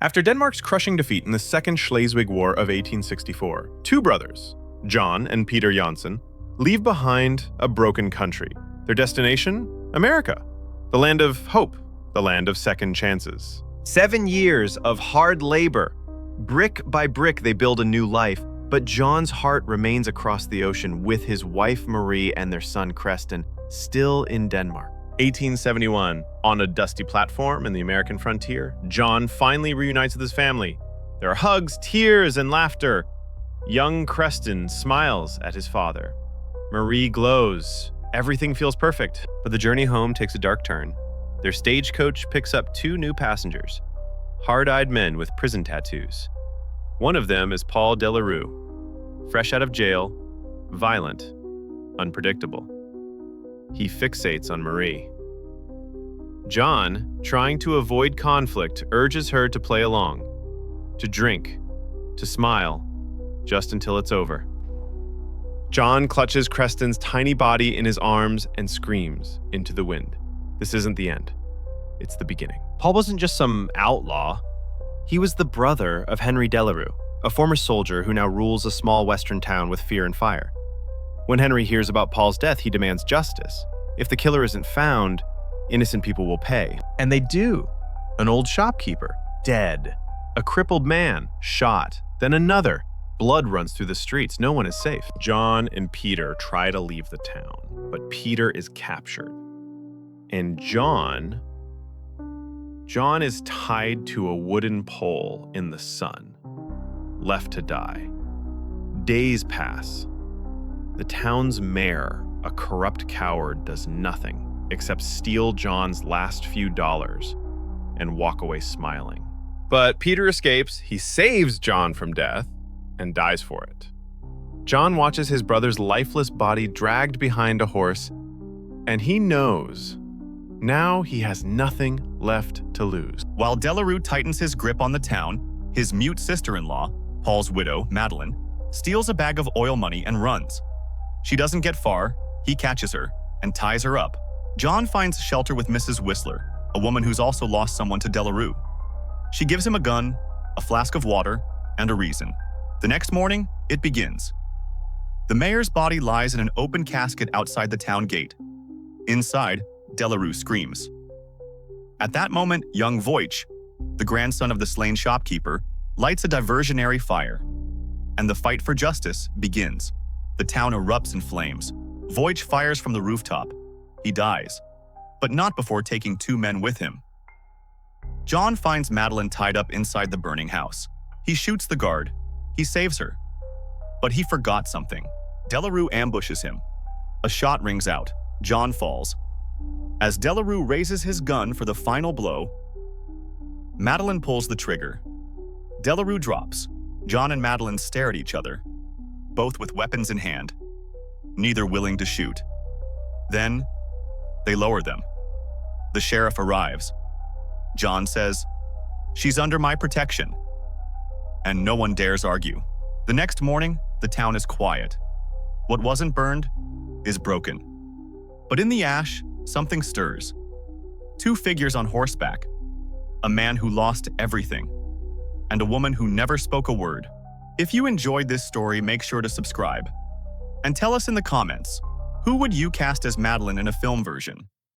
After Denmark's crushing defeat in the Second Schleswig War of 1864, two brothers, John and Peter Janssen, leave behind a broken country. Their destination? America, the land of hope, the land of second chances. 7 years of hard labor. Brick by brick, they build a new life, but John's heart remains across the ocean with his wife Marie and their son Creston, still in Denmark. 1871, on a dusty platform in the American frontier, John finally reunites with his family. There are hugs, tears, and laughter. Young Creston smiles at his father. Marie glows. Everything feels perfect, but the journey home takes a dark turn. Their stagecoach picks up two new passengers, hard-eyed men with prison tattoos. One of them is Paul Delarue, fresh out of jail, violent, unpredictable. He fixates on Marie. John, trying to avoid conflict, urges her to play along, to drink, to smile, just until it's over. John clutches Creston's tiny body in his arms and screams into the wind. This isn't the end. It's the beginning. Paul wasn't just some outlaw. He was the brother of Henry Delarue, a former soldier who now rules a small western town with fear and fire. When Henry hears about Paul's death, he demands justice. If the killer isn't found, innocent people will pay. And they do. An old shopkeeper, dead. A crippled man, shot. Then another. Blood runs through the streets. No one is safe. John and Peter try to leave the town, but Peter is captured. And John is tied to a wooden pole in the sun, left to die. Days pass. The town's mayor, a corrupt coward, does nothing except steal John's last few dollars and walk away smiling. But Peter escapes, he saves John from death, and dies for it. John watches his brother's lifeless body dragged behind a horse, and he knows now he has nothing left to lose. While Delarue tightens his grip on the town, his mute sister-in-law, Paul's widow, Madeline, steals a bag of oil money and runs. She doesn't get far, he catches her and ties her up. John finds shelter with Mrs. Whistler, a woman who's also lost someone to Delarue. She gives him a gun, a flask of water, and a reason. The next morning, it begins. The mayor's body lies in an open casket outside the town gate. Inside, Delarue screams. At that moment, young Voight, the grandson of the slain shopkeeper, lights a diversionary fire, and the fight for justice begins. The town erupts in flames. Voight fires from the rooftop. He dies, but not before taking 2 men with him. John finds Madeline tied up inside the burning house. He shoots the guard. He saves her. But he forgot something. Delarue ambushes him. A shot rings out. John falls. As Delarue raises his gun for the final blow, Madeline pulls the trigger. Delarue drops. John and Madeline stare at each other, both with weapons in hand, neither willing to shoot. Then, they lower them. The sheriff arrives. John says, "She's under my protection." And no one dares argue. The next morning, the town is quiet. What wasn't burned is broken. But in the ash, something stirs. 2 figures on horseback, a man who lost everything, and a woman who never spoke a word. If you enjoyed this story, make sure to subscribe. And tell us in the comments, who would you cast as Madeline in a film version?